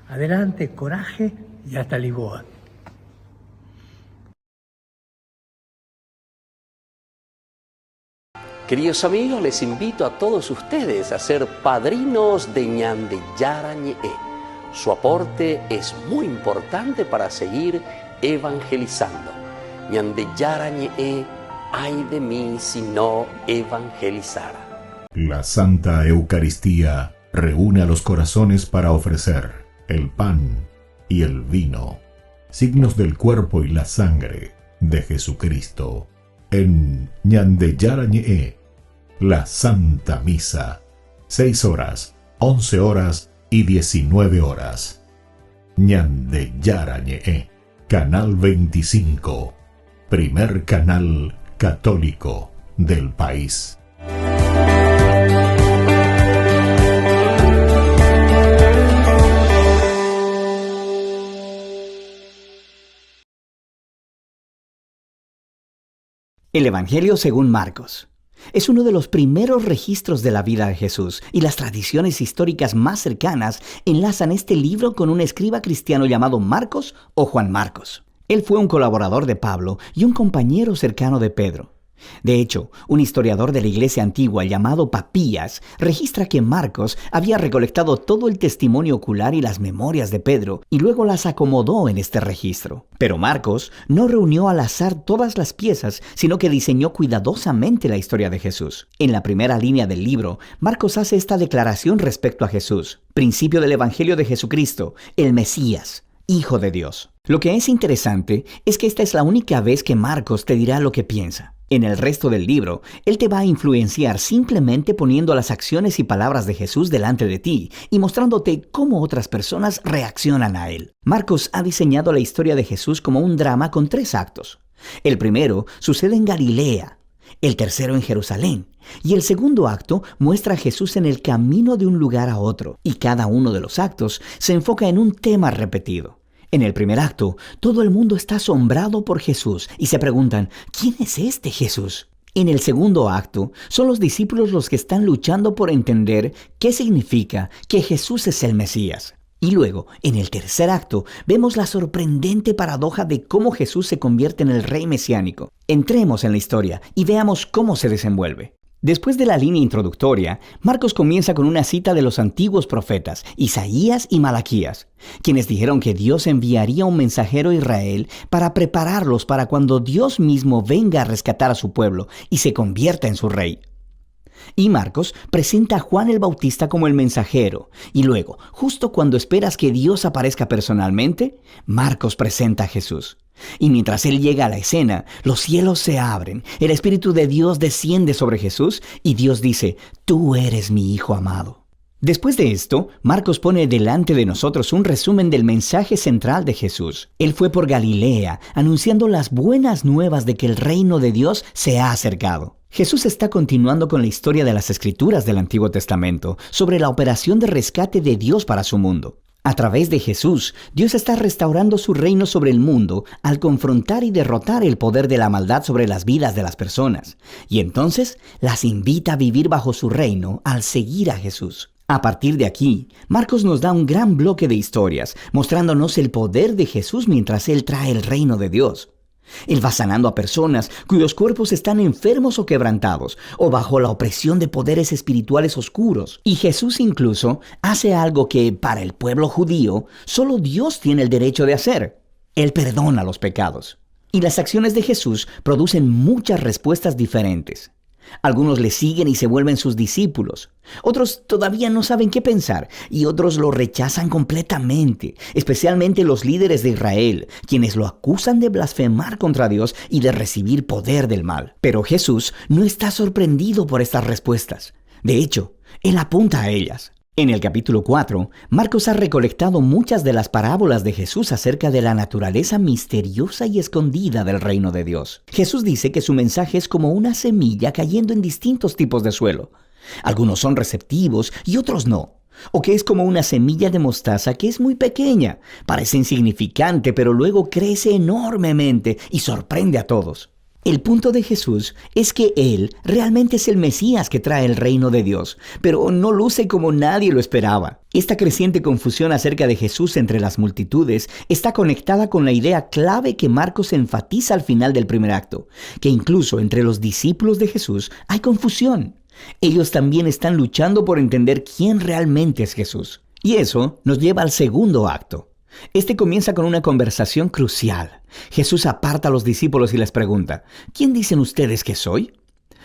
Speaker 8: Adelante, coraje y hasta Lisboa.
Speaker 1: Queridos amigos, les invito a todos ustedes a ser padrinos de Ñande Yara Ñe'e. Su aporte es muy importante para seguir evangelizando. Ñande Yara Ñe'e, ay de mí si no evangelizara.
Speaker 4: La Santa Eucaristía reúne a los corazones para ofrecer el pan y el vino, signos del cuerpo y la sangre de Jesucristo. En Ñande Yara Ñe'e, la Santa Misa, 6 horas, 11 horas y 19 horas. Ñande Yara Ñe'e, Canal 25, primer canal católico del país.
Speaker 9: El Evangelio según Marcos es uno de los primeros registros de la vida de Jesús, y las tradiciones históricas más cercanas enlazan este libro con un escriba cristiano llamado Marcos o Juan Marcos. Él fue un colaborador de Pablo y un compañero cercano de Pedro. De hecho, un historiador de la iglesia antigua llamado Papías registra que Marcos había recolectado todo el testimonio ocular y las memorias de Pedro y luego las acomodó en este registro. Pero Marcos no reunió al azar todas las piezas, sino que diseñó cuidadosamente la historia de Jesús. En la primera línea del libro, Marcos hace esta declaración respecto a Jesús: principio del Evangelio de Jesucristo, el Mesías, Hijo de Dios. Lo que es interesante es que esta es la única vez que Marcos te dirá lo que piensa. En el resto del libro, él te va a influenciar simplemente poniendo las acciones y palabras de Jesús delante de ti y mostrándote cómo otras personas reaccionan a él. Marcos ha diseñado la historia de Jesús como un drama con 3 actos. El primero sucede en Galilea, el tercero en Jerusalén, y el segundo acto muestra a Jesús en el camino de un lugar a otro, y cada uno de los actos se enfoca en un tema repetido. En el primer acto, todo el mundo está asombrado por Jesús y se preguntan, ¿quién es este Jesús? En el segundo acto, son los discípulos los que están luchando por entender qué significa que Jesús es el Mesías. Y luego, en el tercer acto, vemos la sorprendente paradoja de cómo Jesús se convierte en el rey mesiánico. Entremos en la historia y veamos cómo se desenvuelve. Después de la línea introductoria, Marcos comienza con una cita de los antiguos profetas, Isaías y Malaquías, quienes dijeron que Dios enviaría un mensajero a Israel para prepararlos para cuando Dios mismo venga a rescatar a su pueblo y se convierta en su rey. Y Marcos presenta a Juan el Bautista como el mensajero, y luego, justo cuando esperas que Dios aparezca personalmente, Marcos presenta a Jesús. Y mientras él llega a la escena, los cielos se abren, el Espíritu de Dios desciende sobre Jesús y Dios dice, «Tú eres mi Hijo amado». Después de esto, Marcos pone delante de nosotros un resumen del mensaje central de Jesús. Él fue por Galilea, anunciando las buenas nuevas de que el reino de Dios se ha acercado. Jesús está continuando con la historia de las Escrituras del Antiguo Testamento sobre la operación de rescate de Dios para su mundo. A través de Jesús, Dios está restaurando su reino sobre el mundo al confrontar y derrotar el poder de la maldad sobre las vidas de las personas. Y entonces las invita a vivir bajo su reino al seguir a Jesús. A partir de aquí, Marcos nos da un gran bloque de historias, mostrándonos el poder de Jesús mientras Él trae el reino de Dios. Él va sanando a personas cuyos cuerpos están enfermos o quebrantados, o bajo la opresión de poderes espirituales oscuros. Y Jesús incluso hace algo que, para el pueblo judío, solo Dios tiene el derecho de hacer. Él perdona los pecados. Y las acciones de Jesús producen muchas respuestas diferentes. Algunos le siguen y se vuelven sus discípulos. Otros todavía no saben qué pensar y otros lo rechazan completamente, especialmente los líderes de Israel, quienes lo acusan de blasfemar contra Dios y de recibir poder del mal. Pero Jesús no está sorprendido por estas respuestas. De hecho, Él apunta a ellas. En el capítulo 4, Marcos ha recolectado muchas de las parábolas de Jesús acerca de la naturaleza misteriosa y escondida del reino de Dios. Jesús dice que su mensaje es como una semilla cayendo en distintos tipos de suelo. Algunos son receptivos y otros no. O que es como una semilla de mostaza que es muy pequeña, parece insignificante, pero luego crece enormemente y sorprende a todos. El punto de Jesús es que Él realmente es el Mesías que trae el reino de Dios, pero no luce como nadie lo esperaba. Esta creciente confusión acerca de Jesús entre las multitudes está conectada con la idea clave que Marcos enfatiza al final del primer acto, que incluso entre los discípulos de Jesús hay confusión. Ellos también están luchando por entender quién realmente es Jesús. Y eso nos lleva al segundo acto. Este comienza con una conversación crucial. Jesús aparta a los discípulos y les pregunta, ¿quién dicen ustedes que soy?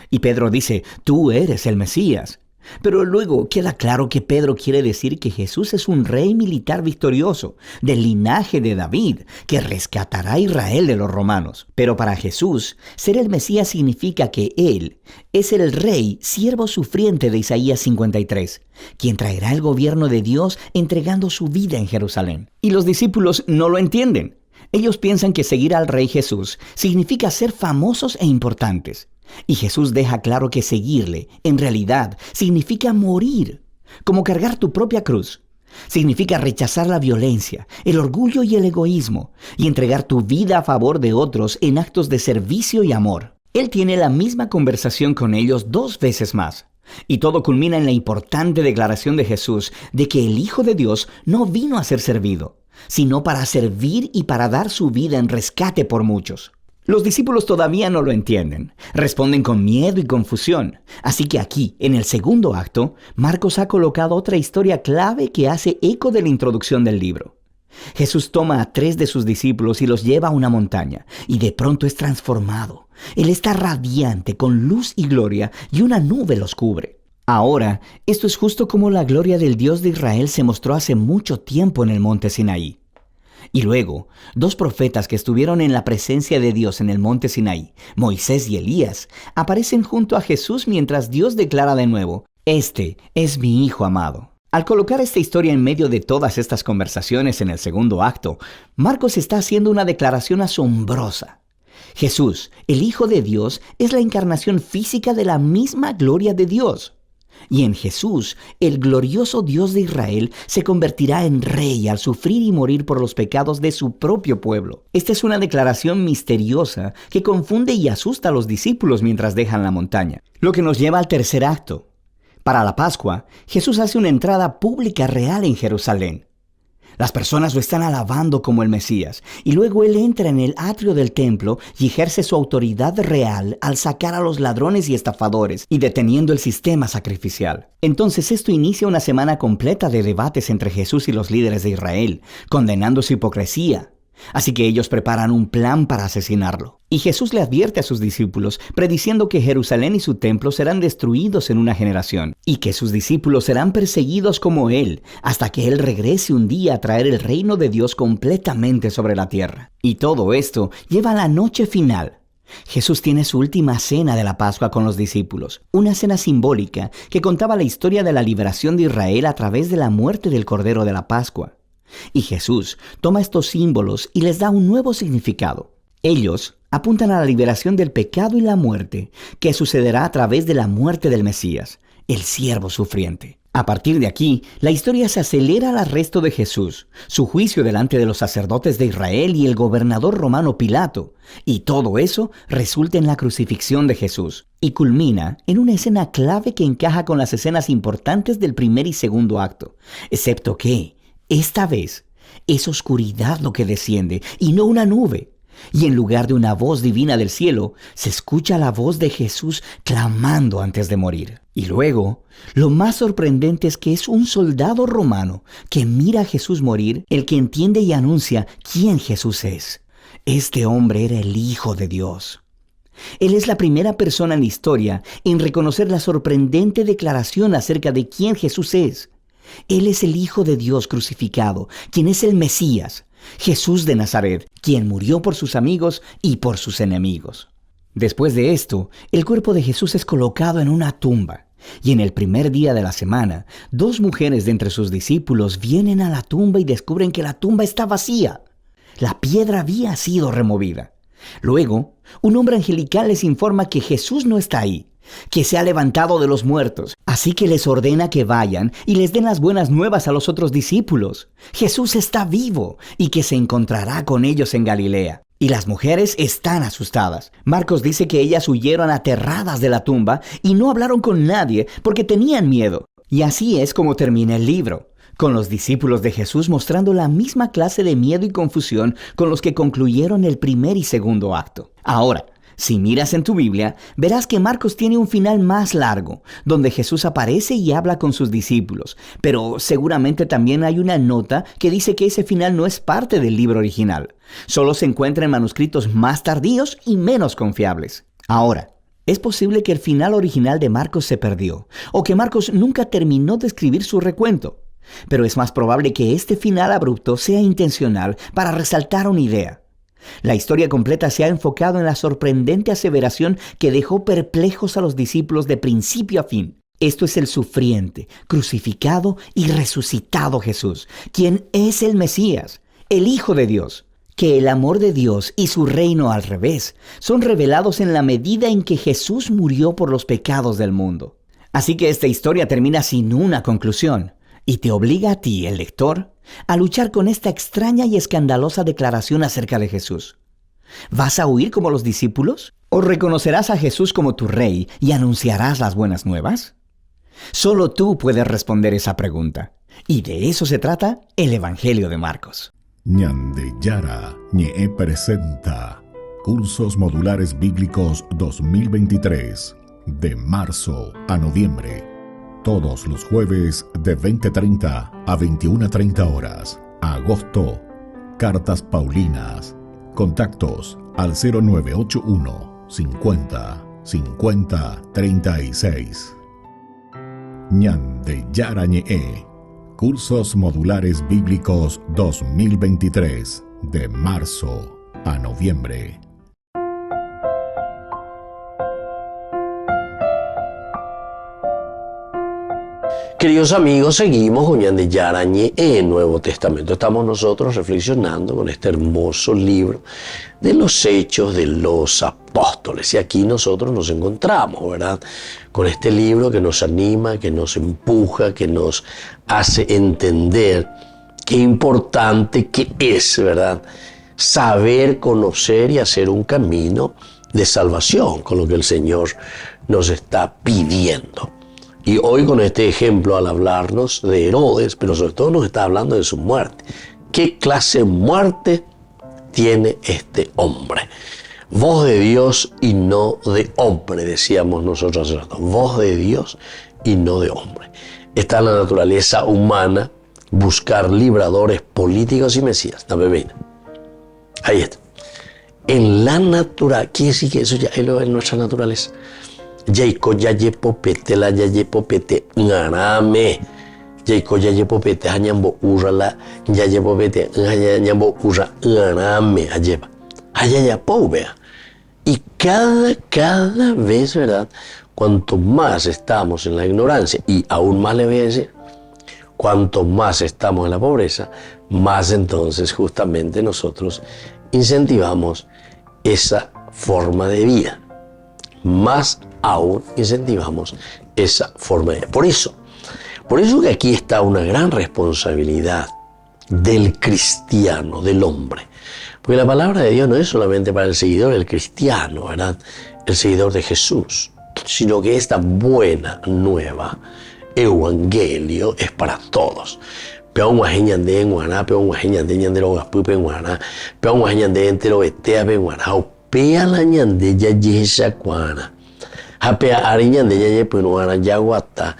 Speaker 9: Y Pedro dice, tú eres el Mesías. Pero luego queda claro que Pedro quiere decir que Jesús es un rey militar victorioso, del linaje de David, que rescatará a Israel de los romanos. Pero para Jesús, ser el Mesías significa que Él es el rey, siervo sufriente de Isaías 53, quien traerá el gobierno de Dios entregando su vida en Jerusalén. Y los discípulos no lo entienden. Ellos piensan que seguir al Rey Jesús significa ser famosos e importantes. Y Jesús deja claro que seguirle, en realidad, significa morir, como cargar tu propia cruz. Significa rechazar la violencia, el orgullo y el egoísmo, y entregar tu vida a favor de otros en actos de servicio y amor. Él tiene la misma conversación con ellos 2 veces más. Y todo culmina en la importante declaración de Jesús de que el Hijo de Dios no vino a ser servido, sino para servir y para dar su vida en rescate por muchos. Los discípulos todavía no lo entienden, responden con miedo y confusión. Así que aquí, en el segundo acto, Marcos ha colocado otra historia clave que hace eco de la introducción del libro. Jesús toma a 3 de sus discípulos y los lleva a una montaña, y de pronto es transformado. Él está radiante, con luz y gloria, y una nube los cubre. Ahora, esto es justo como la gloria del Dios de Israel se mostró hace mucho tiempo en el monte Sinaí. Y luego, 2 profetas que estuvieron en la presencia de Dios en el monte Sinaí, Moisés y Elías, aparecen junto a Jesús mientras Dios declara de nuevo, «Este es mi Hijo amado». Al colocar esta historia en medio de todas estas conversaciones en el segundo acto, Marcos está haciendo una declaración asombrosa. Jesús, el Hijo de Dios, es la encarnación física de la misma gloria de Dios. Y en Jesús, el glorioso Dios de Israel se convertirá en rey al sufrir y morir por los pecados de su propio pueblo. Esta es una declaración misteriosa que confunde y asusta a los discípulos mientras dejan la montaña. Lo que nos lleva al tercer acto. Para la Pascua, Jesús hace una entrada pública real en Jerusalén. Las personas lo están alabando como el Mesías, y luego Él entra en el atrio del templo y ejerce su autoridad real al sacar a los ladrones y estafadores y deteniendo el sistema sacrificial. Entonces esto inicia una semana completa de debates entre Jesús y los líderes de Israel, condenando su hipocresía. Así que ellos preparan un plan para asesinarlo. Y Jesús le advierte a sus discípulos, prediciendo que Jerusalén y su templo serán destruidos en una generación, y que sus discípulos serán perseguidos como Él, hasta que Él regrese un día a traer el reino de Dios completamente sobre la tierra. Y todo esto lleva a la noche final. Jesús tiene su última cena de la Pascua con los discípulos, una cena simbólica que contaba la historia de la liberación de Israel a través de la muerte del Cordero de la Pascua. Y Jesús toma estos símbolos y les da un nuevo significado. Ellos apuntan a la liberación del pecado y la muerte, que sucederá a través de la muerte del Mesías, el siervo sufriente. A partir de aquí, la historia se acelera al arresto de Jesús, su juicio delante de los sacerdotes de Israel y el gobernador romano Pilato, y todo eso resulta en la crucifixión de Jesús, y culmina en una escena clave que encaja con las escenas importantes del primer y segundo acto, excepto que esta vez es oscuridad lo que desciende y no una nube. Y en lugar de una voz divina del cielo, se escucha la voz de Jesús clamando antes de morir. Y luego, lo más sorprendente es que es un soldado romano que mira a Jesús morir, el que entiende y anuncia quién Jesús es. Este hombre era el Hijo de Dios. Él es la primera persona en la historia en reconocer la sorprendente declaración acerca de quién Jesús es. Él es el Hijo de Dios crucificado, quien es el Mesías, Jesús de Nazaret, quien murió por sus amigos y por sus enemigos. Después de esto, el cuerpo de Jesús es colocado en una tumba, y en el primer día de la semana, 2 mujeres de entre sus discípulos vienen a la tumba y descubren que la tumba está vacía. La piedra había sido removida. Luego, un hombre angelical les informa que Jesús no está ahí, que se ha levantado de los muertos. Así que les ordena que vayan y les den las buenas nuevas a los otros discípulos. Jesús está vivo y que se encontrará con ellos en Galilea. Y las mujeres están asustadas. Marcos dice que ellas huyeron aterradas de la tumba y no hablaron con nadie porque tenían miedo. Y así es como termina el libro, con los discípulos de Jesús mostrando la misma clase de miedo y confusión con los que concluyeron el primer y segundo acto. Ahora, si miras en tu Biblia, verás que Marcos tiene un final más largo, donde Jesús aparece y habla con sus discípulos. Pero seguramente también hay una nota que dice que ese final no es parte del libro original. Solo se encuentra en manuscritos más tardíos y menos confiables. Ahora, es posible que el final original de Marcos se perdió, o que Marcos nunca terminó de escribir su recuento. Pero es más probable que este final abrupto sea intencional para resaltar una idea. La historia completa se ha enfocado en la sorprendente aseveración que dejó perplejos a los discípulos de principio a fin. Esto es el sufriente, crucificado y resucitado Jesús, quien es el Mesías, el Hijo de Dios. Que el amor de Dios y su reino al revés son revelados en la medida en que Jesús murió por los pecados del mundo. Así que esta historia termina sin una conclusión y te obliga a ti, el lector, a luchar con esta extraña y escandalosa declaración acerca de Jesús. ¿Vas a huir como los discípulos? ¿O reconocerás a Jesús como tu rey y anunciarás las buenas nuevas? Solo tú puedes responder esa pregunta. Y de eso se trata el Evangelio de Marcos.
Speaker 4: Ñande Yara Ñe presenta Cursos Modulares Bíblicos 2023 de marzo a noviembre. Todos los jueves de 20:30 a 21:30 horas. Agosto. Cartas Paulinas. Contactos al 0981 50 50 36. Ñande Yara Ñe. Cursos Modulares Bíblicos 2023 de marzo a noviembre.
Speaker 3: Queridos amigos, seguimos con Ñande Yara Ñe en Nuevo Testamento. Estamos nosotros reflexionando con este hermoso libro de los Hechos de los Apóstoles. Y aquí nosotros nos encontramos, ¿verdad? Con este libro que nos anima, que nos empuja, que nos hace entender qué importante que es, ¿verdad? Saber, conocer y hacer un camino de salvación con lo que el Señor nos está pidiendo. Y hoy con este ejemplo al hablarnos de Herodes, pero sobre todo nos está hablando de su muerte. ¿Qué clase de muerte tiene este hombre? Voz de Dios y no de hombre, decíamos nosotros hace rato. Voz de Dios y no de hombre. Está en la naturaleza humana buscar libradores políticos y mesías. No, bebé. Ahí está. En la naturaleza, quiere decir que eso ya es en nuestra naturaleza. Yaiko yayepopete la yayepopete ngarame. Yaiko yayepopete hanyambo urala yayepopete hanyambo ura ngarame ayepa. Ayayapo vea. Y cada vez, ¿verdad? Cuanto más estamos en la ignorancia, y aún más le voy a decir, cuanto más estamos en la pobreza, más entonces justamente nosotros incentivamos esa forma de vida. Más aún incentivamos esa forma de vida. Por eso que aquí está una gran responsabilidad del cristiano, del hombre. Porque la palabra de Dios no es solamente para el seguidor del cristiano, ¿verdad? El seguidor de Jesús, sino que esta buena nueva evangelio es para todos. Peón guajeñande en guaná, peón guajeñande ñandero gaspupe en guaná, peón guajeñande entero etea en guaná, pea la ñande ya yesa guaná. Hapea ariñande ya ye pues guaná ya guata,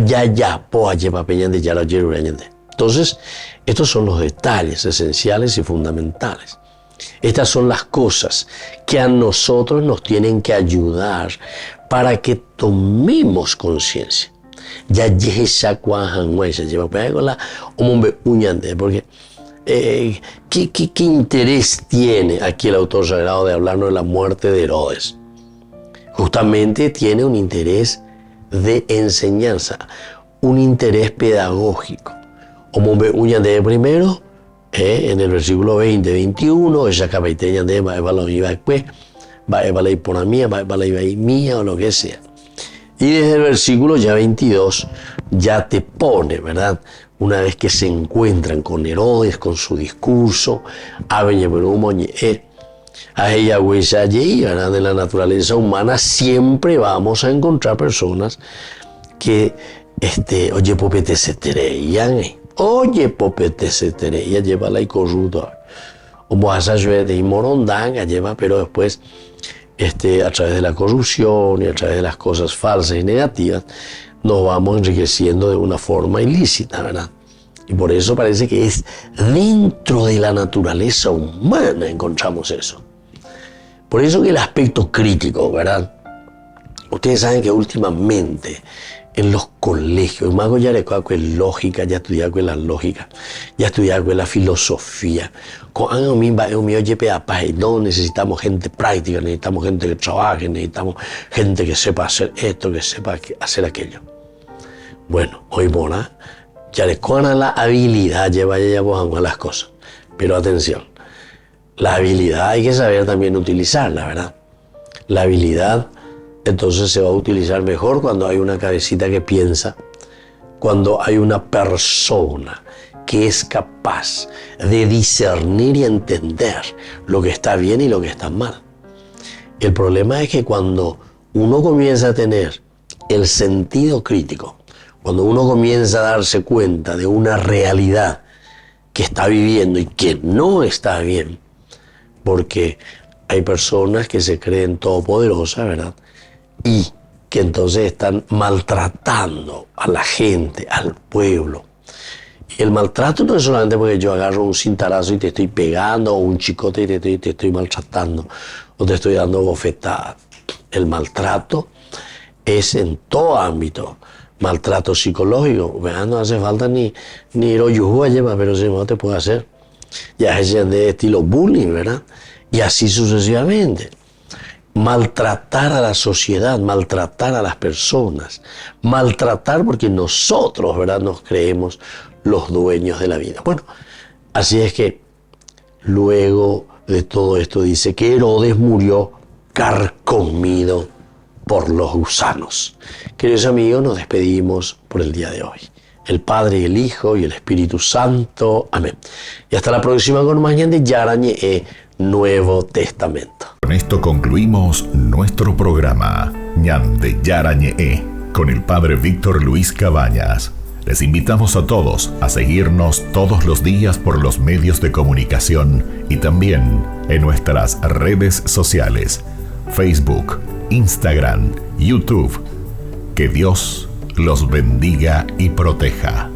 Speaker 3: ya po ayepa peñande ya la yerura ñande. Entonces, estos son los detalles esenciales y fundamentales. Estas son las cosas que a porque tomemos conciencia. Ya yesa cuajan huesa lleva pegola o mombe uñande, porque ¿qué interés tiene aquí el autor sagrado de hablarnos de la muerte de Herodes? Justamente tiene un interés de enseñanza, un interés pedagógico. O mombe uñande primero, en el versículo 20, 21, ella cabaiteña de va a iba después, va a ir por la mía, va a ir mía o lo que sea. Y desde el versículo ya 22 ya te pone, ¿verdad? Una vez que se encuentran con Herodes, con su discurso, a ella huella allí, ¿verdad? En la naturaleza humana siempre vamos a encontrar personas que, oye, popete se tereían, oye, popete se tereían, lleva la corrupta. O vas a de imorondanga, lleva, pero después, a través de la corrupción y a través de las cosas falsas y negativas, nos vamos enriqueciendo de una forma ilícita, ¿verdad? Y por eso parece que es dentro de la naturaleza humana encontramos eso. Por eso que el aspecto crítico, ¿verdad? Ustedes saben que últimamente en los colegios, más ya le cojo con lógica, ya estudiaba con la lógica, ya estudiaba con la filosofía. No necesitamos gente práctica, necesitamos gente que trabaje, necesitamos gente que sepa hacer esto, que sepa hacer aquello. Bueno, hoy mora, ya le cojo la habilidad, lleva a las cosas. Pero atención, la habilidad hay que saber también utilizarla, ¿verdad? La habilidad entonces se va a utilizar mejor cuando hay una cabecita que piensa, cuando hay una persona que es capaz de discernir y entender lo que está bien y lo que está mal. El problema es que cuando uno comienza a tener el sentido crítico, cuando uno comienza a darse cuenta de una realidad que está viviendo y que no está bien, porque hay personas que se creen todopoderosas, ¿verdad? Y que entonces están maltratando a la gente, al pueblo. Y el maltrato no es solamente porque yo agarro un cintarazo y te estoy pegando, o un chicote y te estoy maltratando, o te estoy dando bofetadas. El maltrato es en todo ámbito. Maltrato psicológico, ¿verdad? No hace falta ni lo yujú a llevar, pero si no te puede hacer. Ya es de estilo bullying, ¿verdad? Y así sucesivamente. Maltratar a la sociedad, maltratar a las personas, maltratar porque nosotros, ¿verdad?, nos creemos los dueños de la vida. Bueno, así es que luego de todo esto dice que Herodes murió carcomido por los gusanos. Queridos amigos, nos despedimos por el día de hoy. El Padre, el Hijo y el Espíritu Santo. Amén. Y hasta la próxima con más de Yara Ñe, Nuevo Testamento.
Speaker 4: Con esto concluimos nuestro programa Ñande Yara Ñe con el Padre Víctor Luis Cabañas. Les invitamos a todos a seguirnos todos los días por los medios de comunicación y también en nuestras redes sociales, Facebook, Instagram, YouTube. Que Dios los bendiga y proteja.